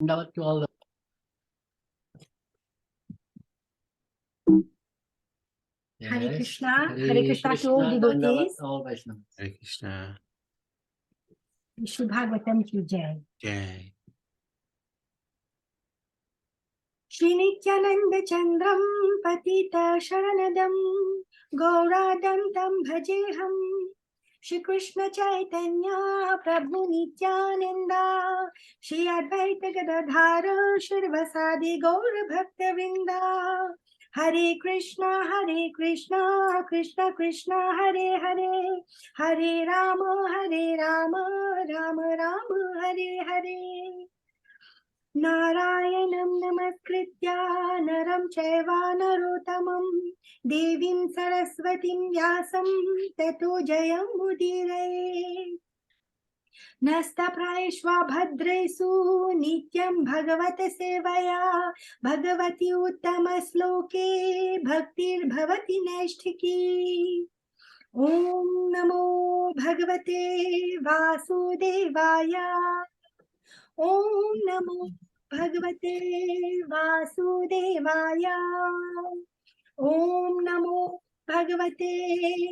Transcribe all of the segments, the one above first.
Out to all the Hare yes. Krishna, Hare Krishna to all devotees. All Vaishnavas. Hare Krishna. Shri Bhagavatam ki jai. Jai. Shri Nityananda Chandram Patita Sharanadam Gauradam Tam Bhajeham Shri Krishna Chaitanya Prabhu Nityananda Shri Advaita Gadadhara Shirvasadi Gaura Bhakta Vrinda Hare Krishna, Krishna Krishna, Hare Hare, Hare Rama, Rama Rama, Hare Hare. Narayanam namaskritya naram chaiva narottamam devim saraswatim vyasam tato jayam mudire. Nasta praishva bhadraisu nityam bhagavata sevaya bhagavati uttama sloke bhaktir bhavati naishtiki. Om namo bhagavate vasudevaya. Om namo bhagavate vasudevaya. Om namo bhagavate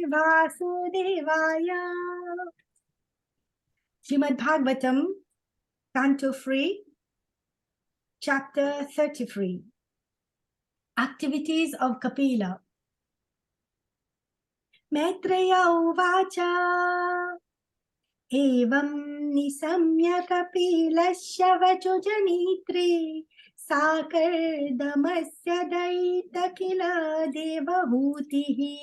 vasudevaya. Srimad Bhagavatam, Canto 3, Chapter 33. Activities of Kapila. Maitreya uvacha evam nisamya kapilasya vachujanitre sakardamasya daita kila devahutihi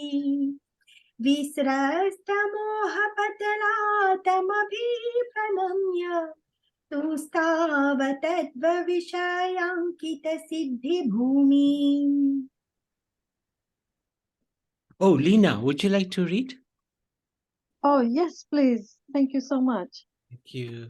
visrastamohapatalatamaभिप्रणम्य तुस्तावतद्भविषयाङ्कितसिद्धिभूमिम्. Oh, Lina, would you like to read? Oh, yes, please. Thank you so much. Thank you.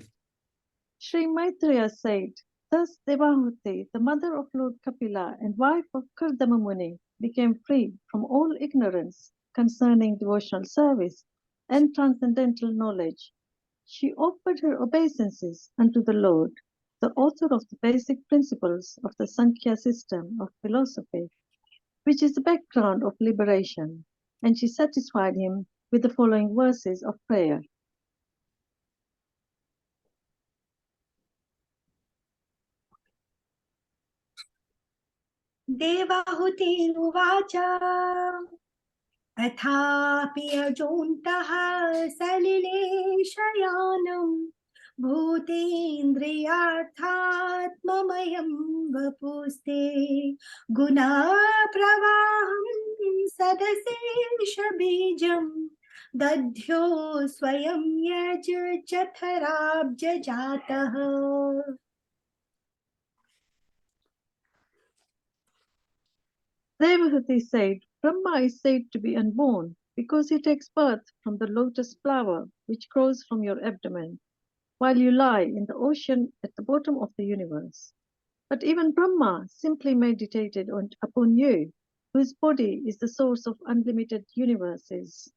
Sri Maitreya said, thus Devahuti, the mother of Lord Kapila and wife of Kardama Muni, became free from all ignorance concerning devotional service and transcendental knowledge. She offered her obeisances unto the Lord, the author of the basic principles of the Sankhya system of philosophy, which is the background of liberation, and she satisfied him with the following verses of prayer. देवाहुतिरुवाच अथापि अजोऽन्तः सलिले शयानं भूतेन्द्रियार्थात्ममयं वपुस्ते गुणाप्रवाहं सदशेषबीजं दध्यो स्वयं यजचथराब्जजातः. Devahuti said, Brahma is said to be unborn because he takes birth from the lotus flower which grows from your abdomen, while you lie in the ocean at the bottom of the universe. But even Brahma simply meditated upon you, whose body is the source of unlimited universes.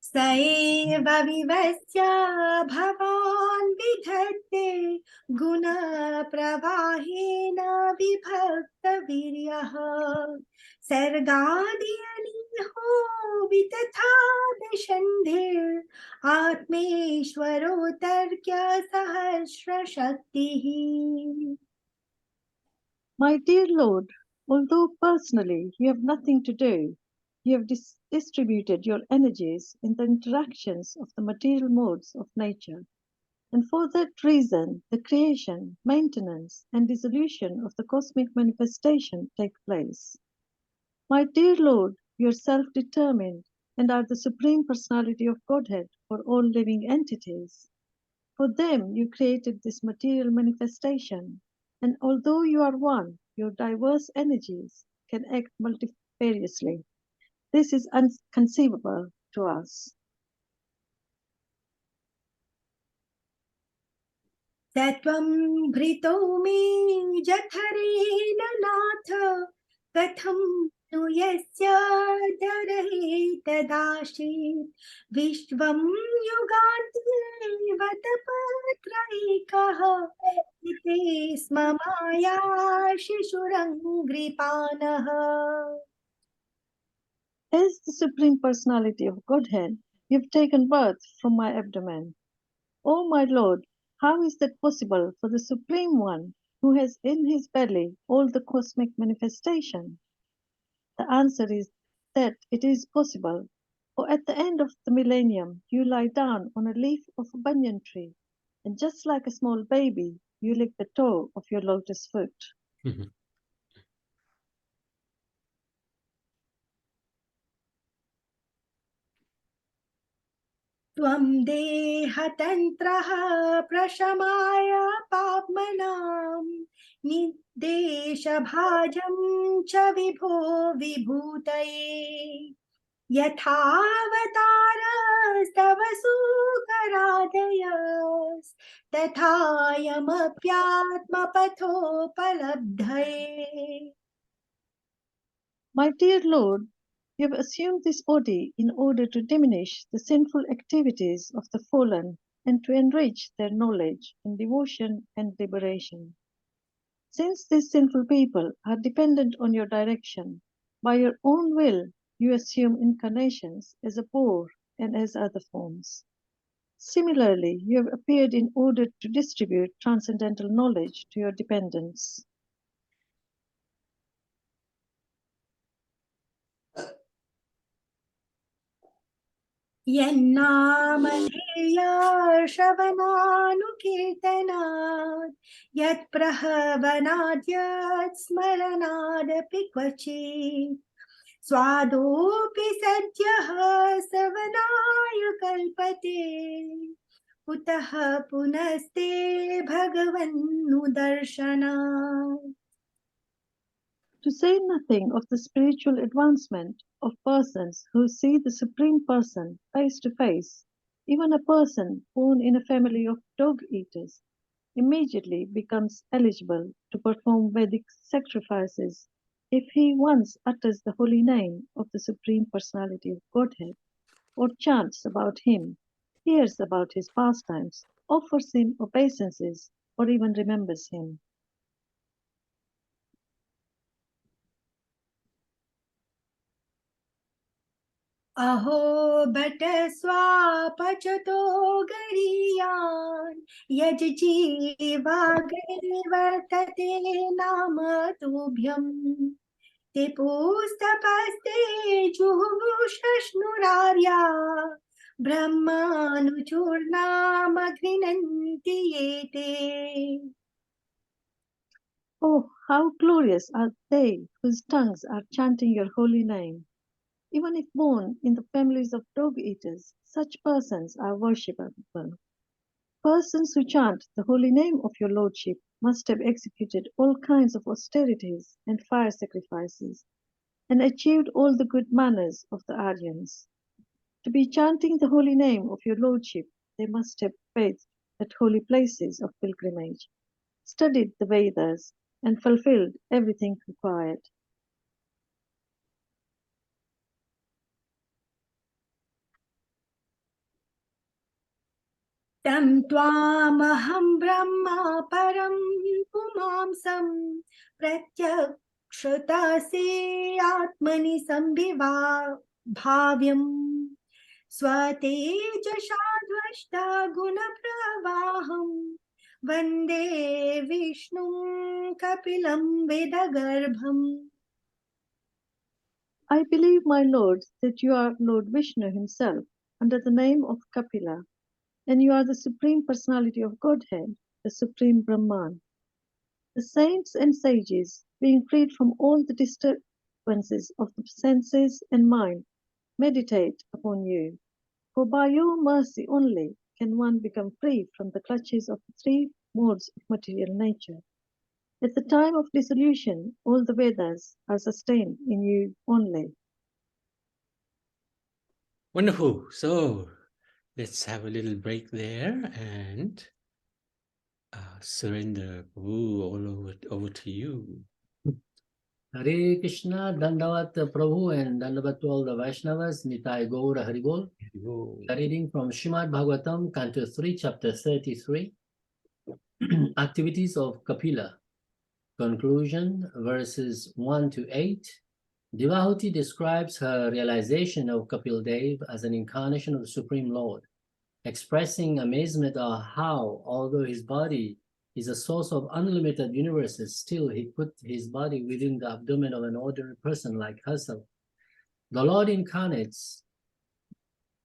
स एव विवस्य भवान् विधत्ते गुणप्रवाहेन विभक्तवीर्यः सर्गादियनिहो वितथा दशन्धिर् आत्मेश्वरो तर्क्य सहस्रशक्तिः. My dear Lord, although personally you have nothing to do, you have distributed your energies in the interactions of the material modes of nature. And for that reason, the creation, maintenance, and dissolution of the cosmic manifestation take place. My dear Lord, you are self-determined and are the Supreme Personality of Godhead for all living entities. For them, you created this material manifestation, and although you are one, your diverse energies can act multifariously. This is inconceivable to us. तत्त्वं भृतो मे जठरेण नाथ कथं नु यस्य धरहेतदाशीत् विश्वं युगान्तिवत पत्रैकः इति स्म माया शिशुरङ्घ्रिपाणः. As the Supreme Personality of Godhead, you have taken birth from my abdomen. O my Lord, how is that possible for the Supreme One who has in his belly all the cosmic manifestation? The answer is that it is possible, for at the end of the millennium you lie down on a leaf of a banyan tree, and just like a small baby, you lick the toe of your lotus foot. Mhm. त्वं देहतन्त्रः प्रशमाय पाप्मनां निदेशभाजं च विभो विभूतये यथावतारस्तव सुकरादयस्तथायमप्यात्मपथोपलब्धये. My dear Lord, you have assumed this body in order to diminish the sinful activities of the fallen and to enrich their knowledge in devotion and liberation. Since these sinful people are dependent on your direction, by your own will you assume incarnations as a boar and as other forms. Similarly, you have appeared in order to distribute transcendental knowledge to your dependents. यन्नामधेयश्रवणानुकीर्तनात् यत्प्रहवनात् यत्स्मरणादपि क्वचित् स्वादोऽपि सद्यः सवनाय कल्पते कुतः पुनस्ते भगवन्नुदर्शनात्. To say nothing of the spiritual advancement of persons who see the Supreme Person face to face, even a person born in a family of dog eaters immediately becomes eligible to perform Vedic sacrifices if he once utters the holy name of the Supreme Personality of Godhead, or chants about him, hears about his pastimes, offers him obeisances, or even remembers him. अहो but स्वापचतो गरीयान् यज्जीवाग्रे वर्तते नाम तुभ्यम् ते पुस्तपस्ते जुहुषश्नुरार्या ब्रह्मानुचूर्णाम गृह्णन्ति ये ते. Oh, how glorious are they whose tongues are chanting your holy name! Even if born in the families of dog eaters, such persons are worshipable. Persons who chant the holy name of your lordship must have executed all kinds of austerities and fire sacrifices, and achieved all the good manners of the Aryans. To be chanting the holy name of your lordship, they must have bathed at holy places of pilgrimage, studied the Vedas, and fulfilled everything required. तं त्वामहं ब्रह्मा परं पुमांसं प्रत्यक्षतसे आत्मनि संविभा भाव्यम् स्वतेजसा ध्वस्ता गुणप्रवाहं वन्दे विष्णुं कपिलं वेदगर्भम्. I believe, my lord, that you are Lord Vishnu himself, under the name of Kapila, and you are the Supreme Personality of Godhead, the Supreme Brahman. The saints and sages, being freed from all the disturbances of the senses and mind, meditate upon you. For by your mercy only can one become free from the clutches of the three modes of material nature. At the time of dissolution, all the Vedas are sustained in you only. Wonderful. So let's have a little break there and surrender. Ooh, all over to you. Hare Krishna, Dandavat Prabhu, and Dandavat to all the Vaishnavas, Nitai Gaura Haribol. We are reading from Srimad Bhagavatam, Canto 3, Chapter 33, Activities of Kapila. Conclusion, verses 1 to 8. Devahuti describes her realization of Kapil Dev as an incarnation of the Supreme Lord, expressing amazement at how, although his body is a source of unlimited universes, still he put his body within the abdomen of an ordinary person like herself. The Lord incarnates,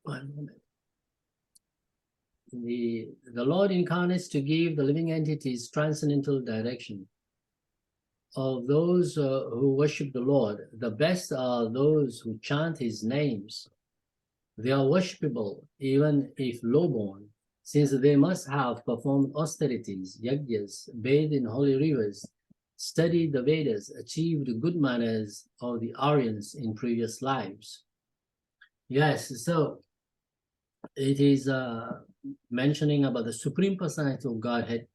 one moment. The Lord incarnates to give the living entities transcendental direction. Of those who worship the Lord, the best are those who chant his names. They are worshipable even if lowborn, since they must have performed austerities, yajnas, bathed in holy rivers, studied the Vedas, achieved good manners of the Aryans in previous lives. Yes, so it is mentioning about the Supreme Personality of Godhead,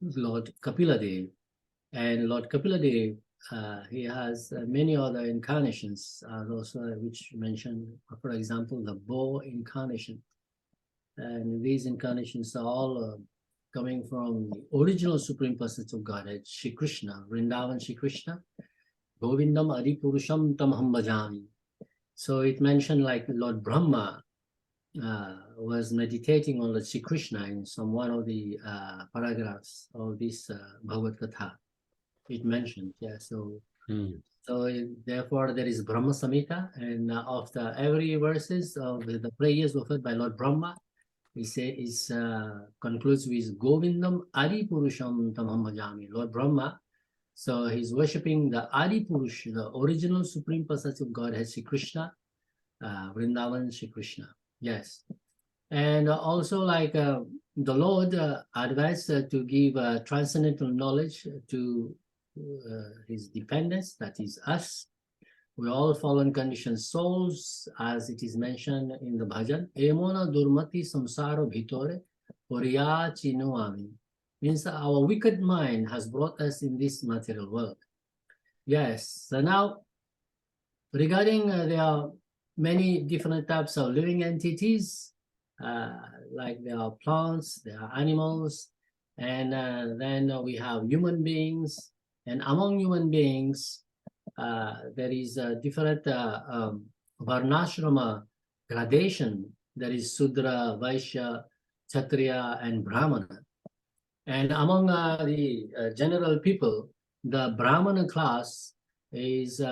Lord Kapiladev. And Lord Kapiladev, he has many other incarnations, also which mention, for example, the bow incarnation. And these incarnations are all coming from the original Supreme Personality of Godhead, Shri Krishna, Vrindavan Shri Krishna, Govindam Adi Purusham Tam Ham Bhajami. So it mentioned like Lord Brahma was meditating on Lord Shri Krishna in some one of the paragraphs of this Bhagavad Gita. It mentioned, yeah. So, therefore, there is Brahma Samhita, and after every verses of the prayers offered by Lord Brahma, he says concludes with Govindam Adi Purusham Tamam Bhajami. Lord Brahma, so he's worshipping the Adi Purush, the original Supreme Personality of Godhead, Shri Krishna, Vrindavan Shri Krishna. Yes, and also like the Lord advised to give transcendental knowledge to his dependents, that is us. We all fallen conditioned souls, as it is mentioned in the bhajan. Emona durmati samsara bhitore poriya chinoami. Means our wicked mind has brought us in this material world. Yes, so now regarding there are many different types of living entities, like there are plants, there are animals, and then we have human beings. And among human beings, there is a different varnashrama gradation. There is Sudra, Vaishya, Kshatriya, and Brahmana. And among the general people, the Brahmana class is,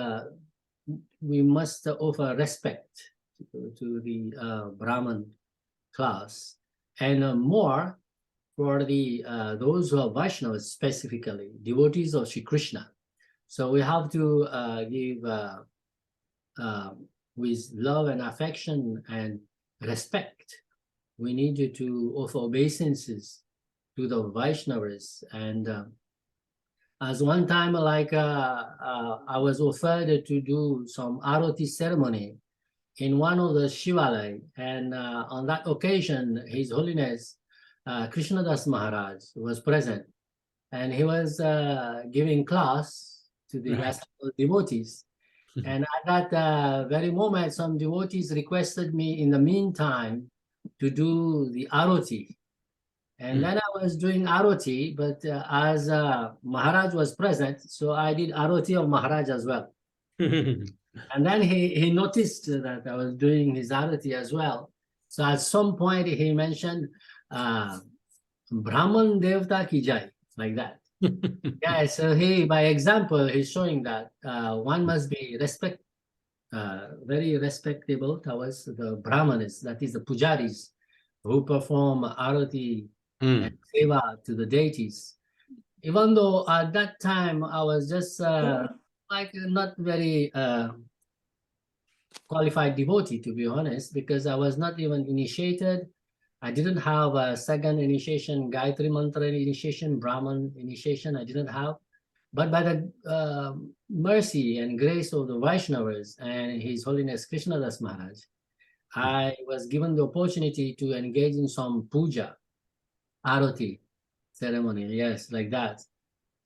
we must offer respect to the Brahman class, and more for the those who are Vaishnavas, specifically devotees of Sri Krishna. So we have to give with love and affection and respect. We need to offer obeisances to the Vaishnavas. And as one time, like I was offered to do some arati ceremony in one of the Shivalaya, and on that occasion, His Holiness Krishnadas Maharaj was present, and he was giving class to the astral devotees. And at that very moment, some devotees requested me in the meantime to do the arati. And then I was doing arati, but as Maharaj was present, so I did arati of Maharaj as well. And then he noticed that I was doing his arati as well. So at some point he mentioned, Brahman Devta ki jai, like that. Yeah, so he, by example, he's showing that one must be very respectable towards the Brahmanas, that is the pujaris, who perform arati and seva to the deities. Even though at that time I was just like not very qualified devotee, to be honest, because I was not even initiated. I didn't have a second initiation, Gayatri Mantra initiation, Brahman initiation, I didn't have. But by the mercy and grace of the Vaishnavas and His Holiness Krishnadas Maharaj, I was given the opportunity to engage in some puja, arati ceremony, yes, like that.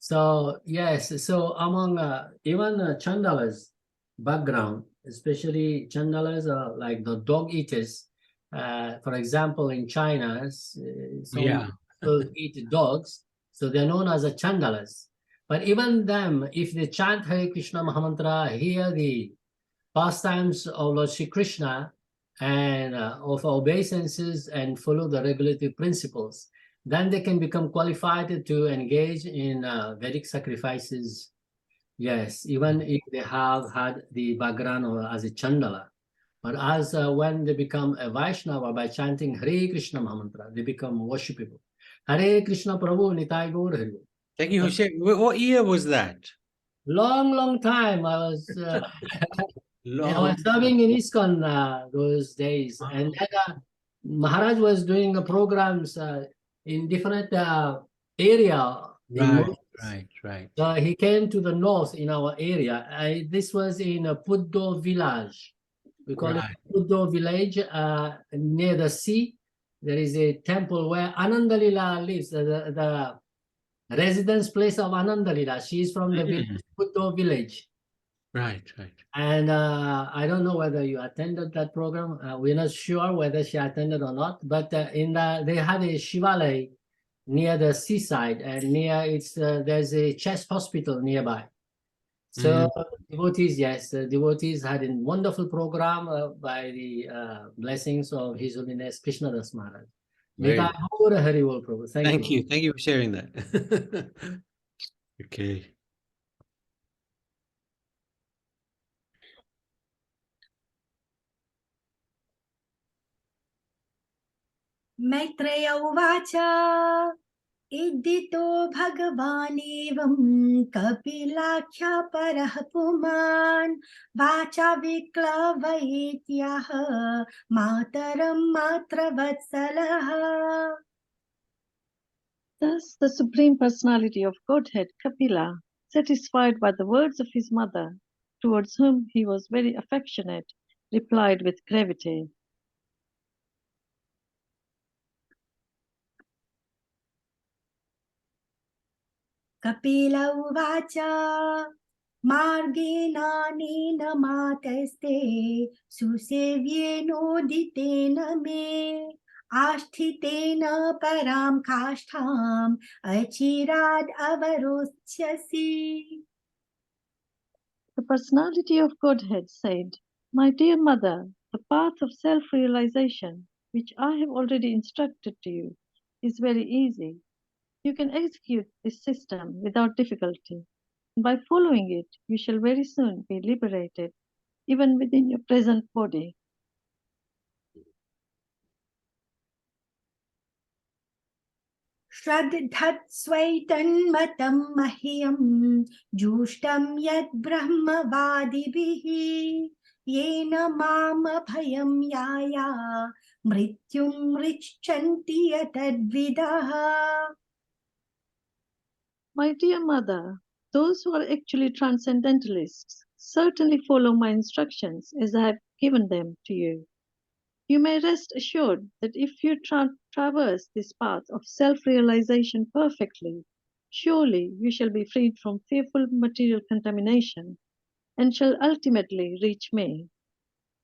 So yes, so among even Chandalas background, especially Chandalas are like the dog eaters. For example, in China, some Yeah. people eat dogs, so they're known as a Chandalas. But even them, if they chant Hare Krishna Mahamantra, hear the pastimes of Lord Shri Krishna and of obeisances and follow the regulatory principles, then they can become qualified to engage in Vedic sacrifices. Yes, even if they have had the background as a Chandala. But as when they become a Vaishnava by chanting Hare Krishna Mahamantra, they become worshipable. Hare Krishna Prabhu Nitai Gaur Hari. Thank you for sharing. What year was that? Long time I was I Long. was serving in ISKCON those days, and then Maharaj was doing programs in different area in Right, Mauritius. right. He came to the north in our area. This was in Puddo village. We call it Right. Puddo village near the sea. There is a temple where Anandalila lives, the residence place of Anandalila. She is from the village, Puddo village. Right. And I don't know whether you attended that program. We're not sure whether she attended or not. But they had a Shivalay near the seaside, and near there's a chest hospital nearby. So devotees, yes, the devotees had a wonderful program by the blessings of His Holiness Krishna Das Maharaj. Very Nitai Gaur Hari Bol Prabhu. Thank you. Thank you for sharing that. Okay. Maitreya उवाच इद्दितो भगवानेवं कपिलाख्या परः पुमान् वाचा विक्लवयेत्याह मातरं मात्रवत्सलः. Thus, the Supreme Personality of Godhead, Kapila, satisfied by the words of his mother, towards whom he was very affectionate, replied with gravity, Kapil उवाच मार्गेणानेन मातस्ते सुसेव्येनोदितेन मे आस्थितेन परां काष्ठाम् अचिराद् अवरोच्स्यसि. The Personality of Godhead said, My dear mother, the path of self-realization, which I have already instructed to you, is very easy. You can execute this system without difficulty. By following it, you shall very soon be liberated, even within your present body. श्रद्धत्स्वैतन्मतं मह्यं जुष्टं यद् ब्रह्मवादिभिः येन मामभयं याया मृत्युं मृच्छन्ति यतद्विदः. My dear mother, those who are actually transcendentalists certainly follow my instructions as I have given them to you. You may rest assured that if you traverse this path of self-realization perfectly, surely you shall be freed from fearful material contamination and shall ultimately reach me.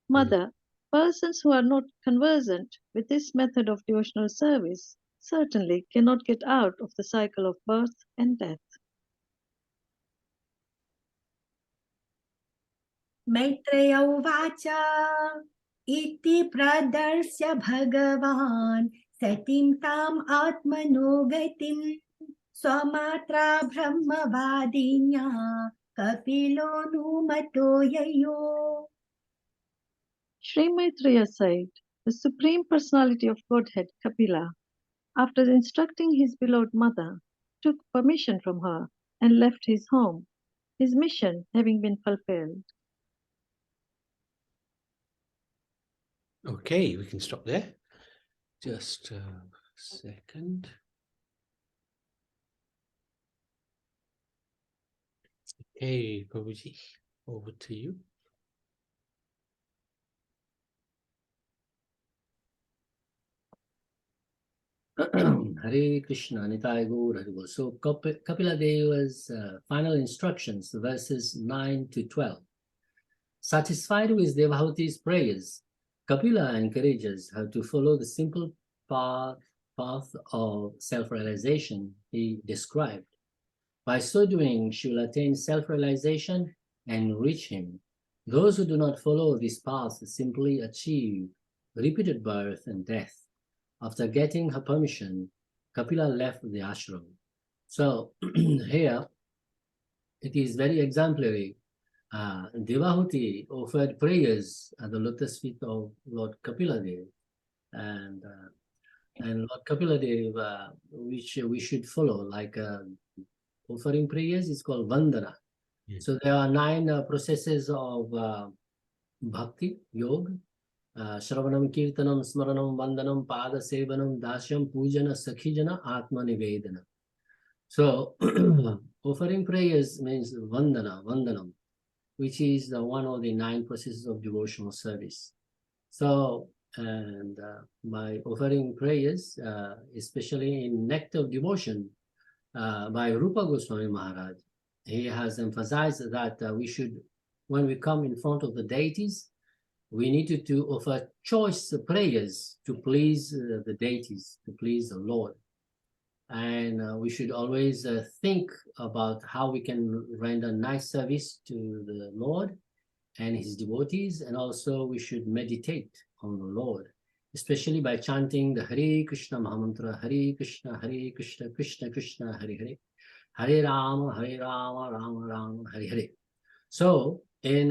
Mother, persons who are not conversant with this method of devotional service certainly cannot get out of the cycle of birth and death. Maitreya उवाच इति प्रदर्श्य भगवान् सतीं ताम् आत्मनो गतिं स्वमात्रा ब्रह्मवादिन्या कपिलोऽनुमतो ययो. Sri Maitreya said, the Supreme Personality of Godhead, Kapila, after instructing his beloved mother, took permission from her and left his home, his mission having been fulfilled. Okay, we can stop there. Just a second. Okay, Prabhuji, over to you. Hare Krishna, Nitai Gaur Hari Bol. So Kapila Deva's final instructions, verses 9 to 12. Satisfied with Devahuti's prayers, Kapila encourages her to follow the simple path of self-realization he described. By so doing, she will attain self-realization and reach him. Those who do not follow this path simply achieve repeated birth and death. After getting her permission, Kapila left the ashram. So here it is very exemplary. Devahuti offered prayers at the lotus feet of Lord Kapila Dev, and Lord Kapila Dev, which we should follow, like offering prayers is called Vandana. Yes. So there are 9 processes of bhakti, yoga, Shravanam, Kirtanam, Smaranam, Vandanam, Pada Sevanam, Dashyam, Pujana, Sakhijana, Atma Nivedana. So offering prayers means Vandanam, which is one of the 9 processes of devotional service. So, and by offering prayers, especially in Nectar of Devotion, by Rupa Goswami Maharaj, he has emphasized that we should, when we come in front of the deities, we needed to offer choice prayers to please the deities, to please the Lord. And we should always think about how we can render nice service to the Lord and his devotees, and also we should meditate on the Lord, especially by chanting the Hare Krishna Mahamantra, Hare Krishna, Krishna Krishna, Hare Hare, Hare Rama, Rama Rama, Hare Hare. So in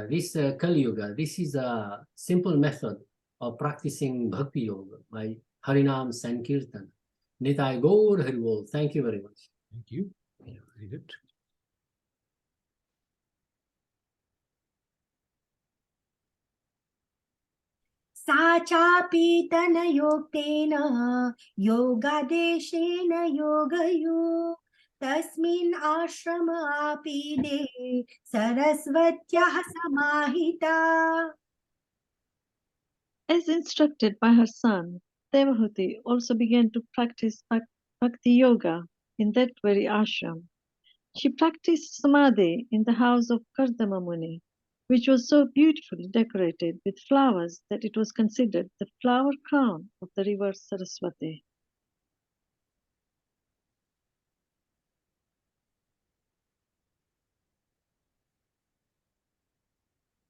this Kali Yuga, this is a simple method of practicing Bhakti Yoga by Harinam Sankirtan. Nitai Gaur Hari Bol. Thank you very much. Thank you. Yeah, very good. सा चापि तनयोक्तेन योगादेशेन योगयो तस्मिन् आश्रम आपीदे सरस्वत्याः समाहिता. As instructed by her son, Devahuti also began to practice Bhakti Yoga in that very ashram. She practiced Samadhi in the house of Kardama Muni, which was so beautifully decorated with flowers that it was considered the flower crown of the river Saraswati.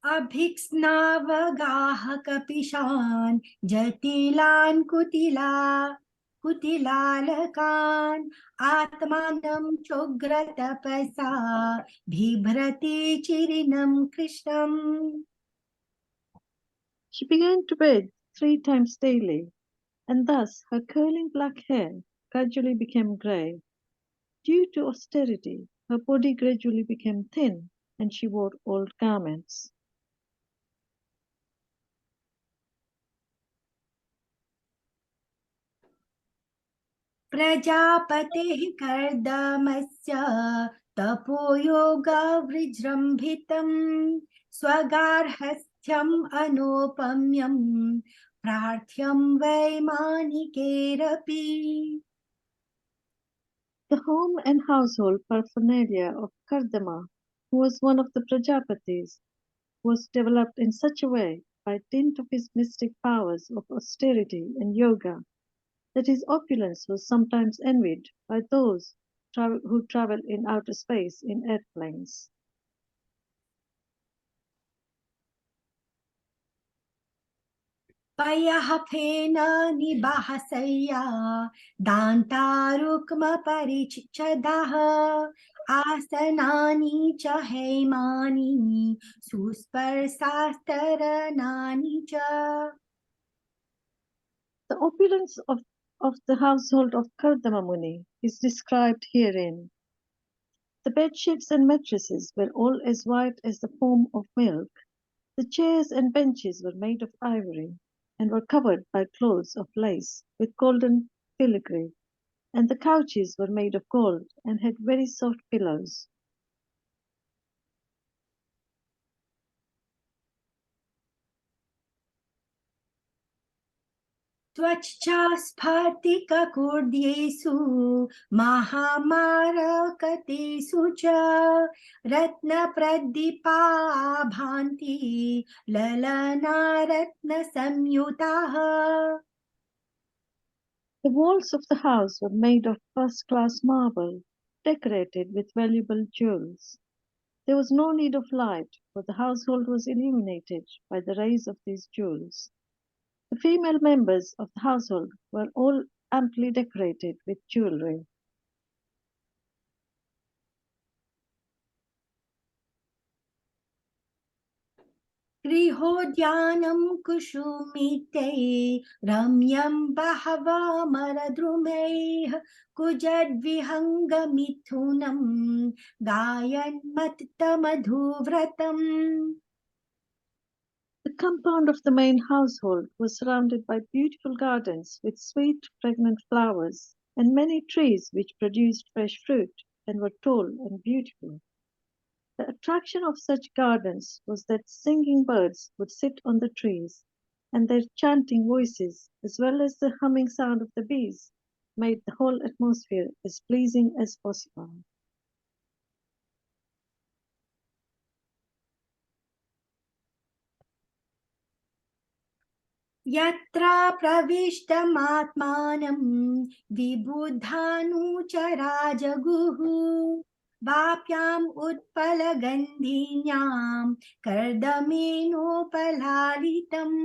अभिक्स्नावगाः कपिशान् जटिलान् कुटिलालकान् आत्मानं चोग्रतपसा बिभ्रति चिरिनं कृष्णम्. She began to bathe 3 times daily, and thus her curling black hair gradually became grey. Due to austerity, her body gradually became thin, and she wore old garments. प्रजापतेः कर्दमस्य तपोयोगविजृम्भितं स्वगार्हस्थ्यम् अनोपम्यं प्रार्थ्यं वैमानिकैरपि. The home and household paraphernalia of Kardama, who was one of the Prajapatis, was developed in such a way by dint of his mystic powers of austerity and yoga that his opulence was sometimes envied by those who travel in outer space in airplanes. पयः फेन निबहसय्या दान्तारुक्मपरिच्छदः आसनानि च हैमानि सुस्पर्शास्तरणानि च. The opulence of the household of Kardama Muni is described herein. The bedsheets and mattresses were all as white as the foam of milk. The chairs and benches were made of ivory and were covered by cloths of lace with golden filigree, and the couches were made of gold and had very soft pillows. त्वच्चा स्फटिककुड्येषु महामारकतेषु च रत्नप्रदीपा भान्ति ललना रत्नसंयुताः. The walls of the house were made of first-class marble, decorated with valuable jewels. There was no need of light, for the household was illuminated by the rays of these jewels. The female members of the household were all amply decorated with jewelry. गृहोद्यानं कुसुमितैः रम्यं बहवमरद्रुमैः कुजद्विहङ्गमिथुनं गायन्मत्तमधुव्रतम्. The compound of the main household was surrounded by beautiful gardens with sweet, fragrant flowers and many trees which produced fresh fruit and were tall and beautiful. The attraction of such gardens was that singing birds would sit on the trees, and their chanting voices, as well as the humming sound of the bees, made the whole atmosphere as pleasing as possible. यत्र प्रविष्टमात्मानं विबुधानुचराजगुः वाप्याम् उत्पलगन्धिन्यां कर्दमेनोपलालितम्.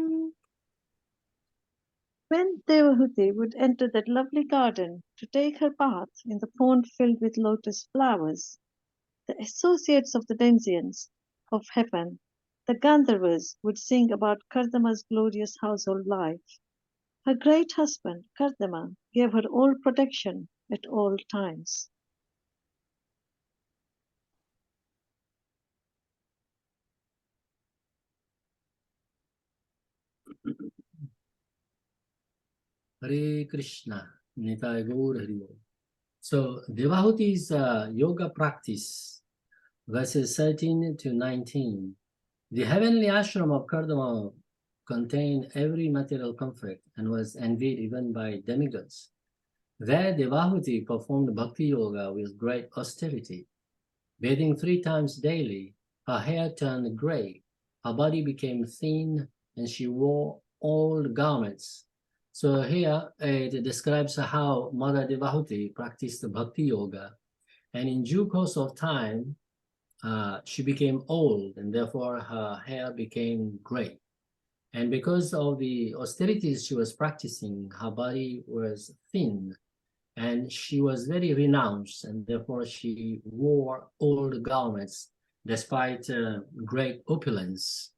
When Devahuti would enter that lovely garden to take her bath in the pond filled with lotus flowers, the associates of the denizens of heaven, the Gandharvas, would sing about Kardama's glorious household life. Her great husband, Kardama, gave her all protection at all times. Hare Krishna, Nitai Gaur Hari Bol. So Devahuti's yoga practice, verses 13 to 19. The heavenly ashram of Kardama contained every material comfort and was envied even by demigods. There Devahuti performed bhakti yoga with great austerity. Bathing 3 times daily, her hair turned grey, her body became thin, and she wore old garments. So here it describes how Mother Devahuti practiced bhakti yoga, and in due course of time, she became old, and therefore her hair became gray. And because of the austerities she was practicing, her body was thin, and she was very renounced, and therefore she wore old garments despite great opulence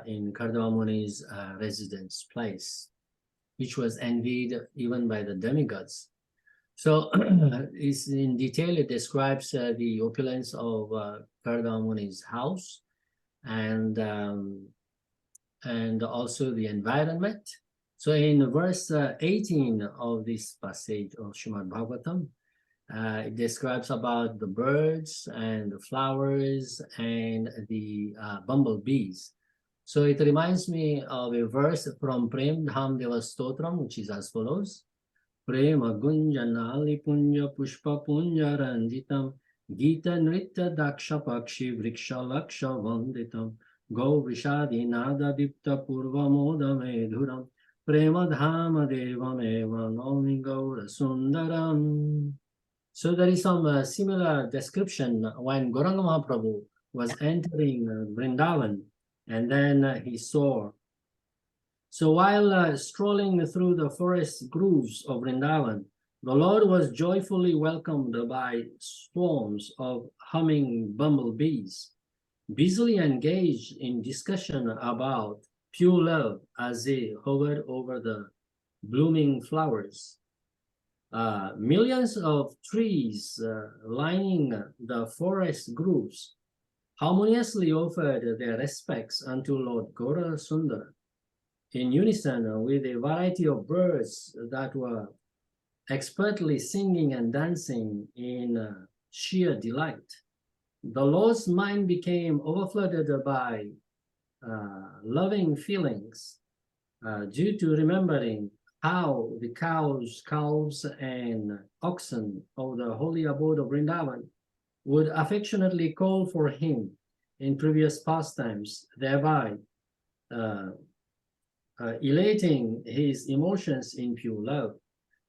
in Kardama Muni's residence place, which was envied even by the demigods. So in detail, it describes the opulence of Kardama Muni's house and also the environment. So in verse 18 of this passage of Srimad Bhagavatam, it describes about the birds and the flowers and the bumblebees. So it reminds me of a verse from Prem Dham Deva Stotram, which is as follows. Prema Gunjanali Punya Pushpa Punya Ranjitam Gita Nritya Daksha Pakshi Vriksha Laksha Vanditam Go Vishadi Nada Dipta Purva Moda Medhuram Prema Dhama Devam Eva Nomi Gaura Sundaram. So there is some similar description when Gauranga Mahaprabhu was entering Vrindavan, and then he saw. So while strolling through the forest grooves of Vrindavan, the Lord was joyfully welcomed by swarms of humming bumblebees, busily engaged in discussion about pure love as they hovered over the blooming flowers. Millions of trees lining the forest grooves harmoniously offered their respects unto Lord Gaura Sundara, in unison with a variety of birds that were expertly singing and dancing in sheer delight. The Lord's mind became overflooded by loving feelings due to remembering the cows, calves, and oxen of the holy abode of Vrindavan would affectionately call for him in previous pastimes, thereby uh, elating his emotions in pure love.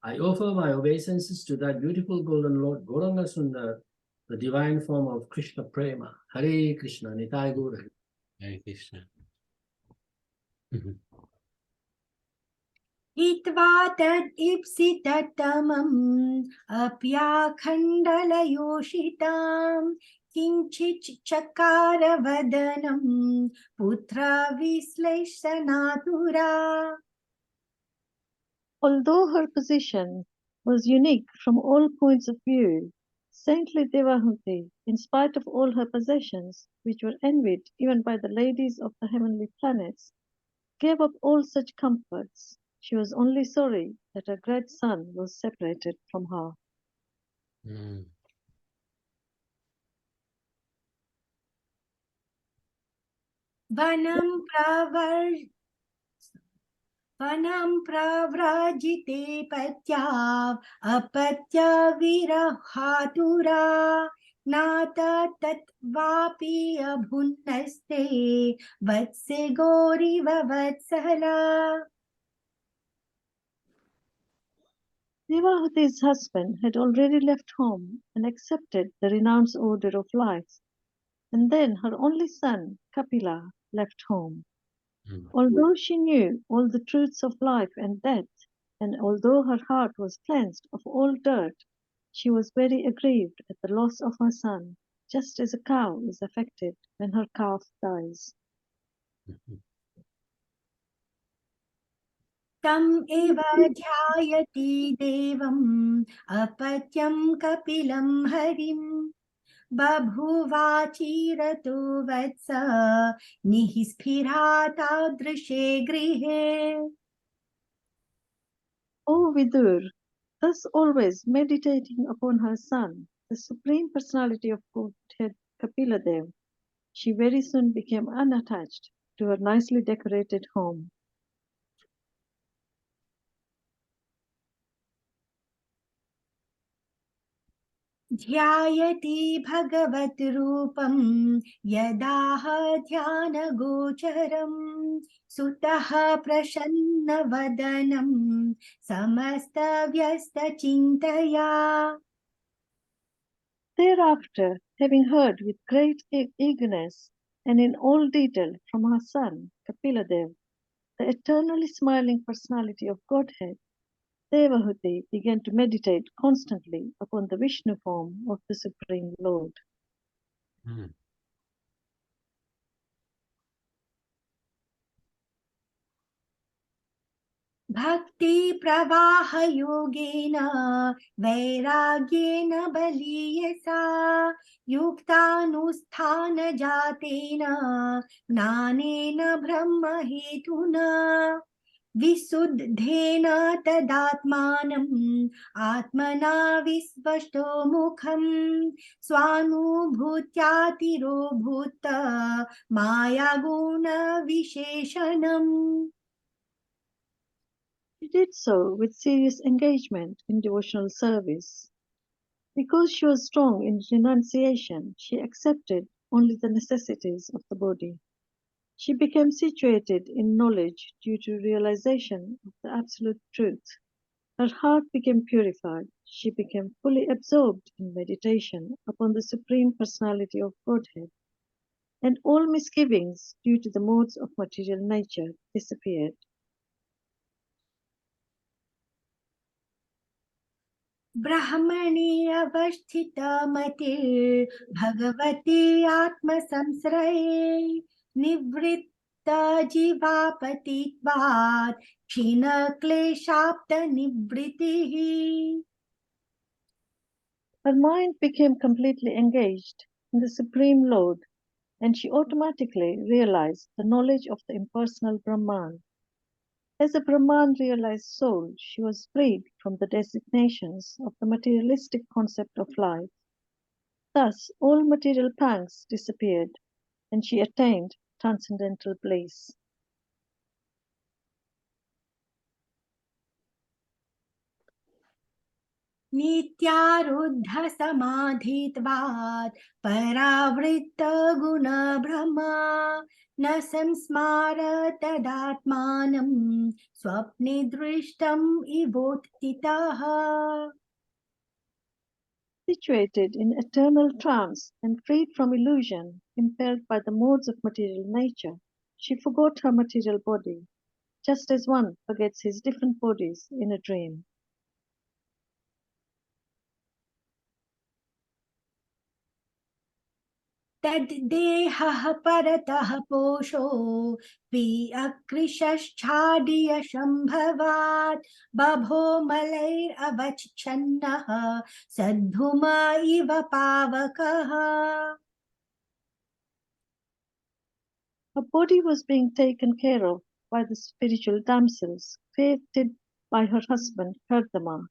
I offer my obeisances to that beautiful golden Lord Gauranga Sundar, the divine form of Krishna Prema. Hare Krishna, Nitai Gaur Hare. Hare Krishna. हित्वा तदिप्सिततमम् अप्याखण्डलयोषिताम् किञ्चित् चकार वदनम् पुत्र विश्लेषणातुरा. Although her position was unique from all points of view, saintly Devahuti, in spite of all her possessions, which were envied even by the ladies of the heavenly planets, gave up all such comforts. She was only sorry that her great son was separated from her. Mm. वनं प्रव्रजिते पत्याव अपत्य विरहातुरा नात तत् वापि अभुन्नस्ते वत्से गौरिव वत्सला. Devahuti's husband had already left home and accepted the renounced order of life, and then her only son, Kapila, left home. Mm. Although she knew all the truths of life and death, and although her heart was cleansed of all dirt, she was very aggrieved at the loss of her son, just as a cow is affected when her calf dies. तम् एव ध्यायति देवम् अपत्यं कपिलं हरिम् बभुवाचिरतो वत्स निःस्फिरा तादृशे गृहे. O Vidur, thus always meditating upon her son, the Supreme Personality of Godhead Kapiladev, she very soon became unattached to her nicely decorated home. ध्यायति भगवत रूपं यदाह ध्यानगोचरम् सुतः प्रसन्नवदनं समस्तव्यस्तचिन्तया. Thereafter, having heard with great eagerness and in all detail from her son Kapiladev the eternally smiling personality of Godhead, Devahuti began to meditate constantly upon the Vishnu form of the Supreme Lord. Mm. भक्ति प्रवाह योगेन वैराग्येन बलीयसा युक्तानुष्ठान जातेन ज्ञानेन ब्रह्म हेतुना विशुद्धेन तदात्मानम् आत्मना विस्पष्टो मुखम् स्वानुभूत्यातिरोभूत मायागुण विशेषणम्. She did so with serious engagement in devotional service. Because she was strong in renunciation, she accepted only the necessities of the body. She became situated in knowledge due to realization of the absolute truth. Her heart became purified. She became fully absorbed in meditation upon the Supreme Personality of Godhead, and all misgivings due to the modes of material nature disappeared. ब्रह्मणि अवस्थितमतिर् भगवति आत्मसंश्रये निवृत्तजीवापतित्वात् क्षीणक्लेशाप्तनिवृत्तिः. Her mind became completely engaged in the Supreme Lord, and she automatically realized the knowledge of the impersonal Brahman. As a Brahman realized soul, she was freed from the designations of the materialistic concept of life. Thus, all material pangs disappeared, and she attained transcendental bliss. नित्यारुद्ध समाधित्वात् परावृत्त गुणभ्रमा न संस्मार तदात्मानं स्वप्ने दृष्टम् इवोत्थितः. Situated in eternal trance and freed from illusion, impelled by the modes of material nature, she forgot her material body, just as one forgets his different bodies in a dream. तद्देहः परतः पोषो विअकृशश्छाडियशम्भवात् बभो मलैरवच्छन्नः सद्भुम इव पावकः. Her body was being taken care of by the spiritual damsels created by her husband Kardama,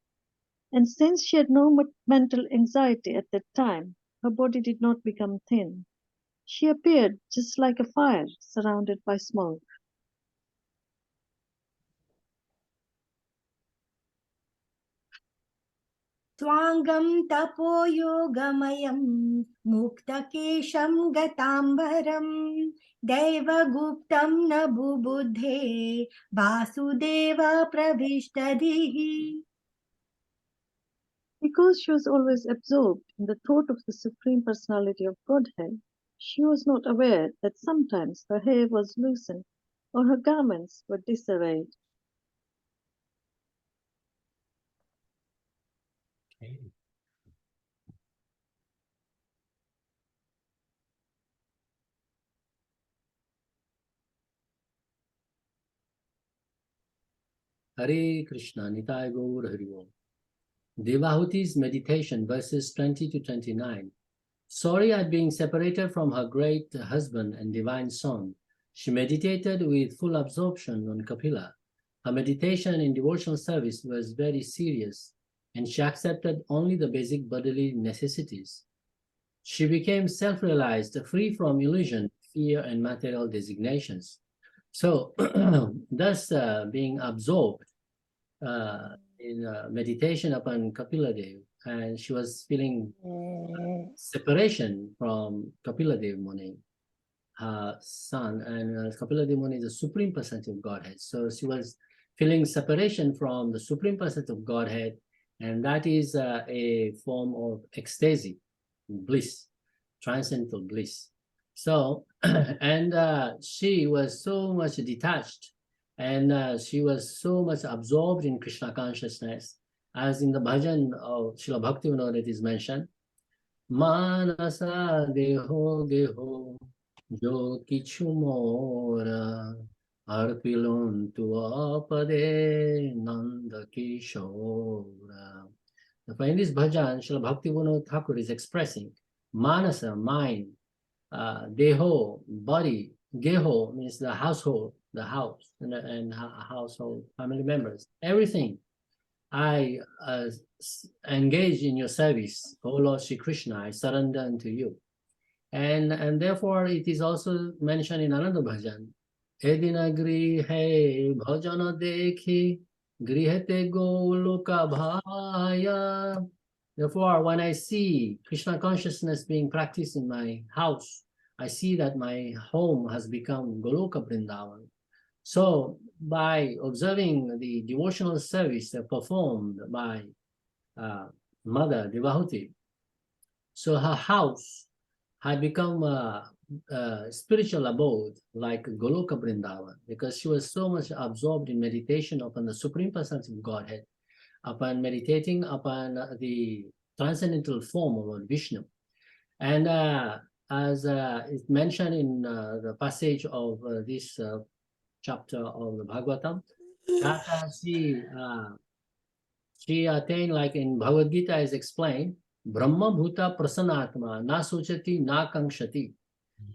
and since she had no mental anxiety at that time, her body did not become thin. She appeared just like a fire surrounded by smoke. स्वाङ्गं तपोयोगमयं मुक्तकेशं गताम्बरं दैवगुप्तं न बुबुधे Vasudev प्रविष्टधिः. Because she was always absorbed in the thought of the Supreme Personality of Godhead, she was not aware that sometimes her hair was loosened or her garments were disarrayed. Okay. Hare Krishna, Nitai Gaur Hari Om. Devahuti's meditation, verses 20 to 29. Sorry at being separated from her great husband and divine son, she meditated with full absorption on Kapila. Her meditation in devotional service was very serious, and she accepted only the basic bodily necessities. She became self-realized, free from illusion, fear, and material designations. So, thus being absorbed in meditation upon Kapila Dev, and she was feeling separation from Kapila Dev Muni, her son, and Kapila Dev Muni is the Supreme Personality of Godhead. So she was feeling separation from the Supreme Personality of Godhead, and that is a form of ecstasy, bliss, transcendental bliss. So, and she was so much detached, and she was so much absorbed in Krishna consciousness, as in the bhajan of Srila Bhaktivinoda it is mentioned, Manasa deho geho jo kichu mora arpilon tuapade nanda kishora. In this bhajan, Srila Bhaktivinoda Thakur is expressing Manasa, mind, deho, body, geho means the household, the house, and household, family members, everything. I engage in your service, O Lord Sri Krishna, I surrender unto you. And therefore it is also mentioned in another bhajan, Edina grihe bhajana dekhi grihete goloka bhaya. Therefore, when I see Krishna consciousness being practiced in my house, I see that my home has become Goloka Vrindavan. So, by observing the devotional service performed by Mother Devahuti, so her house had become a spiritual abode like Goloka Vrindavan, because she was so much absorbed in meditation upon the Supreme Personality of Godhead, upon meditating upon the transcendental form of Lord Vishnu. And as is mentioned in the passage of this chapter of the Bhagavatam, that she attained, like in Bhagavad Gita is explained, Brahma Bhuta Prasanatma na sochati na kankshati.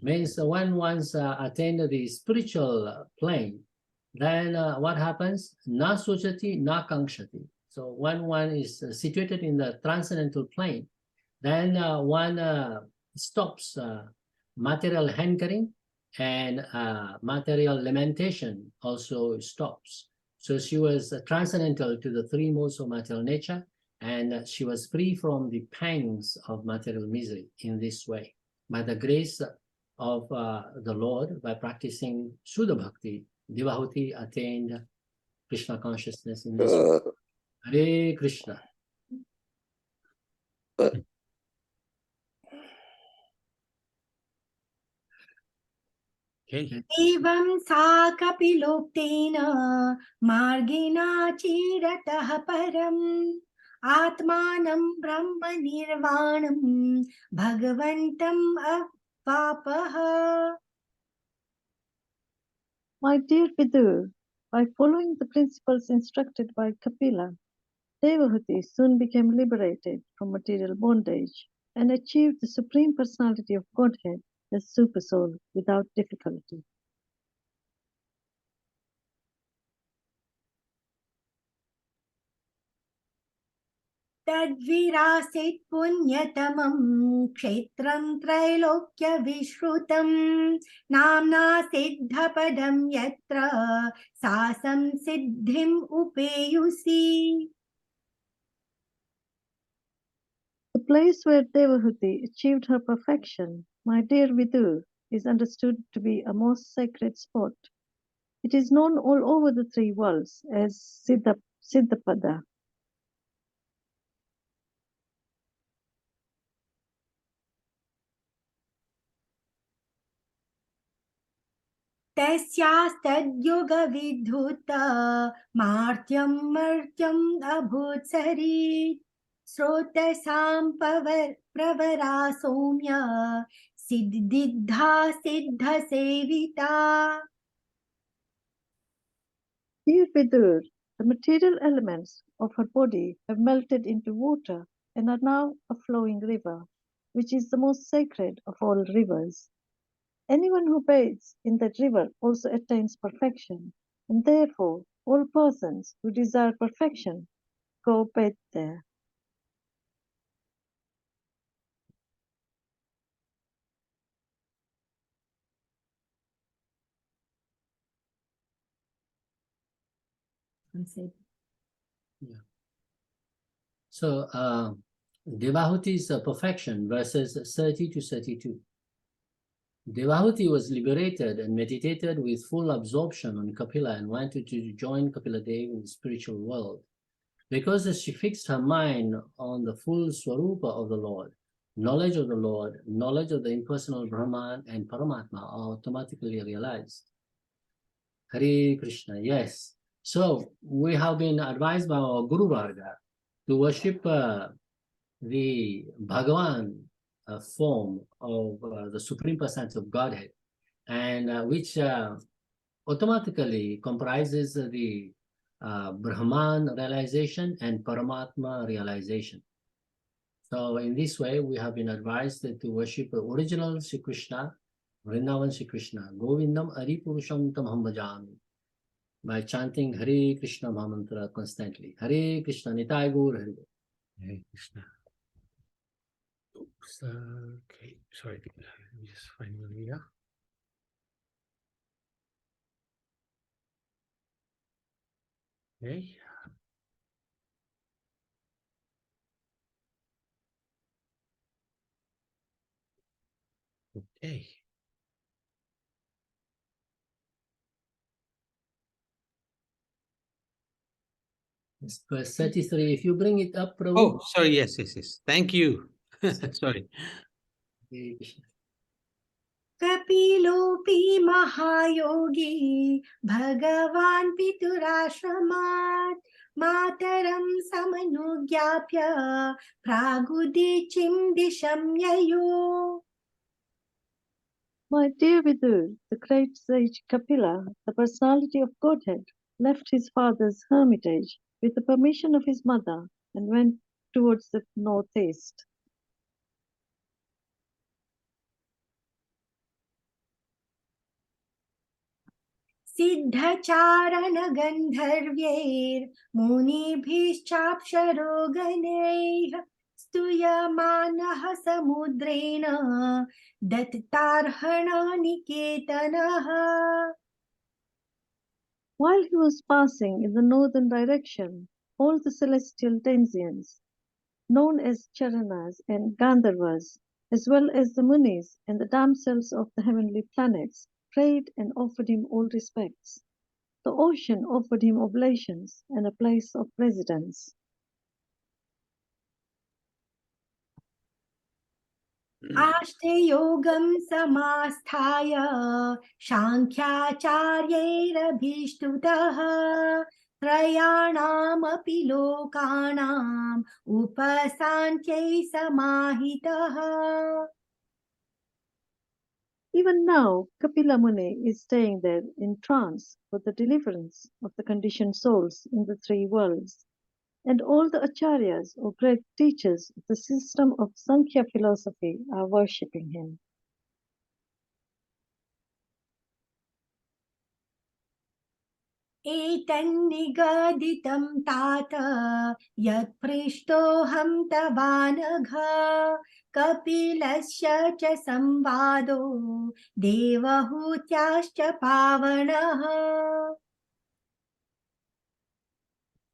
Means when one's attained the spiritual plane, then what happens? Na sochati na kankshati. So when one is situated in the transcendental plane, then one stops material hankering, and material lamentation also stops. So she was transcendental to the three modes of material nature, and she was free from the pangs of material misery in this way. By the grace of the Lord, by practicing Shuddha Bhakti, Devahuti attained Krishna consciousness in this way. Hare Krishna. Okay. एवं सा कपिलोक्तेन मार्गेण चीरतः परम् आत्मानं ब्रह्म निर्वाणं भगवन्तम् अवापः. My dear Vidur, by following the principles instructed by Kapila, Devahuti soon became liberated from material bondage and achieved the Supreme Personality of Godhead as Supersoul without difficulty. तद्विरासीत् पुण्यतमं क्षेत्रं त्रैलोक्यविश्रुतं नाम्ना सिद्धपदं यत्र सा संसिद्धिम् उपेयुषि. The place where Devahuti achieved her perfection, my dear Vidur, is understood to be a most sacred spot. It is known all over the three worlds as Siddhapada. तस्यास्तद्युगविधुत मार्त्यं मर्त्यम् अभूत्सरीत् स्रोतसां Pravara Saumya सिद्धिद्धा सिद्धसेविता. Dear Vidur, the material elements of her body have melted into water and are now a flowing river, which is the most sacred of all rivers. Anyone who bathes in that river also attains perfection, and therefore all persons who desire perfection go bathe there. So, Devahuti's perfection, verses 30 to 32. Devahuti was liberated and meditated with full absorption on Kapila and wanted to join Kapila Dev in the spiritual world. Because as she fixed her mind on the full Swarupa of the Lord, knowledge of the Lord, knowledge of the impersonal Brahman and Paramatma are automatically realized. Hare Krishna, yes. So we have been advised by our Guru Varga to worship the Bhagavan form of the Supreme Personality of Godhead, and which automatically comprises the Brahman realization and Paramatma realization. So in this way, we have been advised to worship the original Sri Krishna, Vrindavan Sri Krishna, Govindam Ari Purusham Tamham Bhajami, by chanting Hare Krishna Mahamantra constantly. Hare Krishna, Nitai Gaur Hare. Hare Krishna. Oops, okay, sorry, let me just find one here. Okay. Okay. It's verse 33. If you bring it up, Prabhu. Oh, sorry, yes. Thank you. Sorry. Hare Krishna. कपिलोऽपि महायोगी भगवान् पितुराश्रमात् मातरं समनुज्ञाप्य प्रागुदीचिं दिशं ययो. My dear Vidur, the great sage Kapila, the personality of Godhead, left his father's hermitage with the permission of his mother and went towards the northeast. सिद्धचारणगन्धर्व्यैर्मुनिभिश्चाप्सरो गणैः स्तूयमानः समुद्रेण दत्तार्हणनिकेतनः. While he was passing in the northern direction, all the celestial denizens, known as Charanas and Gandharvas, as well as the Munis and the damsels of the heavenly planets, prayed and offered him all respects. The ocean offered him oblations and a place of residence. आस्ते योगं समास्थाय साङ्ख्याचार्यैरभीष्टुतः त्रयाणामपि लोकानाम् उपसान्त्यै समाहितः. Even now, Kapila Muni is staying there in trance for the deliverance of the conditioned souls in the three worlds. And all the acharyas or great teachers of the system of Sankhya philosophy are worshipping him. एतन्निगदितं तात यत्पृष्टोऽहं तवानघ कपिलस्य च संवादो देवहूत्याश्च पावनः.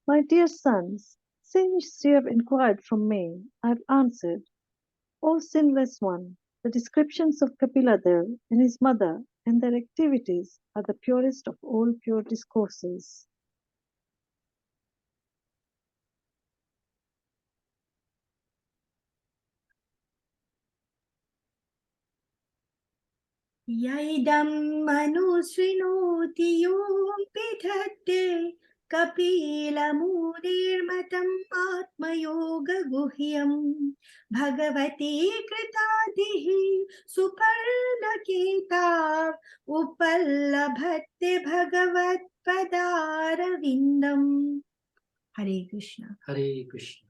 My dear sons, since you have inquired from me, I have answered. O sinless one, the descriptions of Kapiladev and his mother and their activities are the purest of all pure discourses. यैदं मनुशृणोति योऽपि धत्ते कपिलमुनिर्मतम् आत्मयोगगुह्यम् भगवते कृतादिः सुपर्णकेता उपलभते भगवत्पदारविन्दम्. हरे Krishna. Hare Krishna.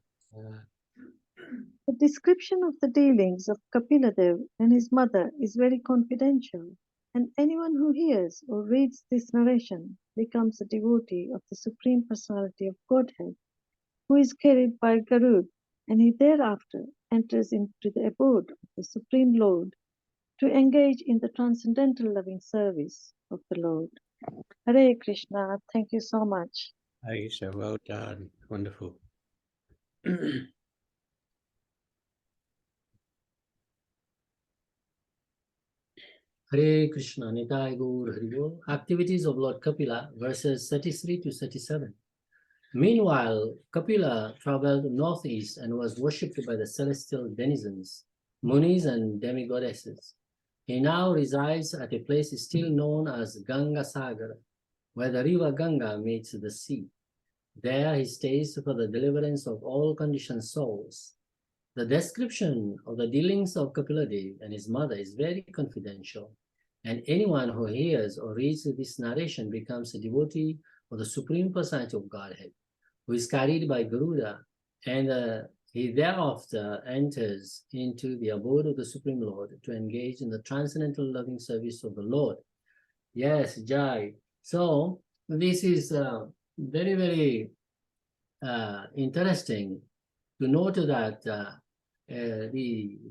The description of the dealings of Kapiladev and his mother is very confidential, and anyone who hears or reads this narration becomes a devotee of the Supreme Personality of Godhead, who is carried by Garud, and he thereafter enters into the abode of the Supreme Lord to engage in the transcendental loving service of the Lord. Hare Krishna, thank you so much. Aisha, well done. Wonderful. Hare Krishna, Nitai Gaur Hari Bol. Activities of Lord Kapila, verses 33 to 37. Meanwhile, Kapila traveled northeast and was worshipped by the celestial denizens, munis and demigoddesses. He now resides at a place still known as Ganga Sagar, where the river Ganga meets the sea. There he stays for the deliverance of all conditioned souls. The description of the dealings of Kapiladev and his mother is very confidential, and anyone who hears or reads this narration becomes a devotee of the Supreme Personality of Godhead, who is carried by Garuda, and he thereafter enters into the abode of the Supreme Lord to engage in the transcendental loving service of the Lord. Yes, Jai. So this is very, very interesting to note that the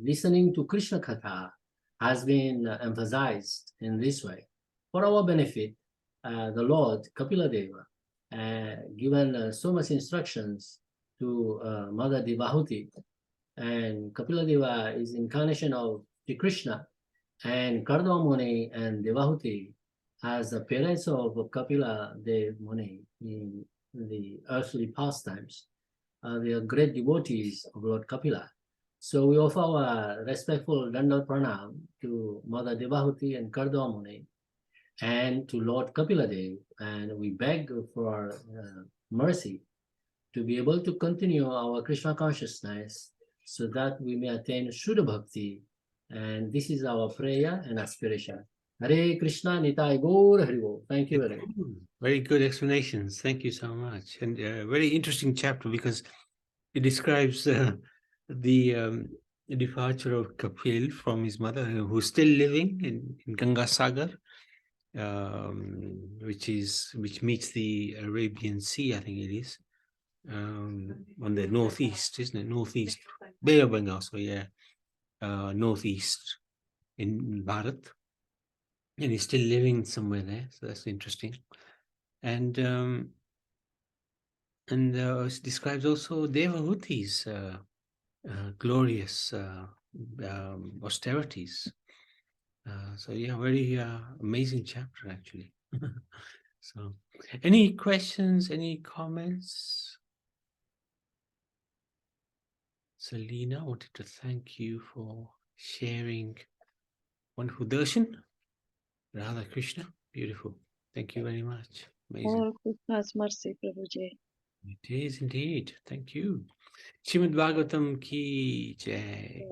listening to Krishna Katha has been emphasized in this way. For our benefit, the Lord Kapiladeva given so much instructions to Mother Devahuti, and Kapiladeva is incarnation of Sri Krishna, and Kardama Muni and Devahuti as the parents of Kapila Dev Muni in the earthly pastimes. They are great devotees of Lord Kapila. So we offer our respectful Dandal Pranam to Mother Devahuti and Kardama Muni and to Lord Kapiladev, and we beg for mercy to be able to continue our Krishna consciousness so that we may attain Shuddha Bhakti. And this is our prayer and aspiration. Hare Krishna, Nitai Gaur Hari Bol. Thank you very much. Very good explanations. Thank you so much. And very interesting chapter because it describes the departure of Kapil from his mother, who's still living in Ganga Sagar, which meets the Arabian Sea, I think it is, on the northeast, isn't it? Northeast, Bay of Bengal, so yeah, northeast in Bharat. And he's still living somewhere there, so that's interesting. And it describes also Devahuti's glorious austerities. So yeah, very amazing chapter actually. So, any questions? Any comments? Selena, I wanted to thank you for sharing wonderful darshan. Radha Krishna, beautiful. Thank you very much. Amazing. All Krishna's mercy, Prabhuji. It is indeed. Thank you. Srimad Bhagavatam ki jai.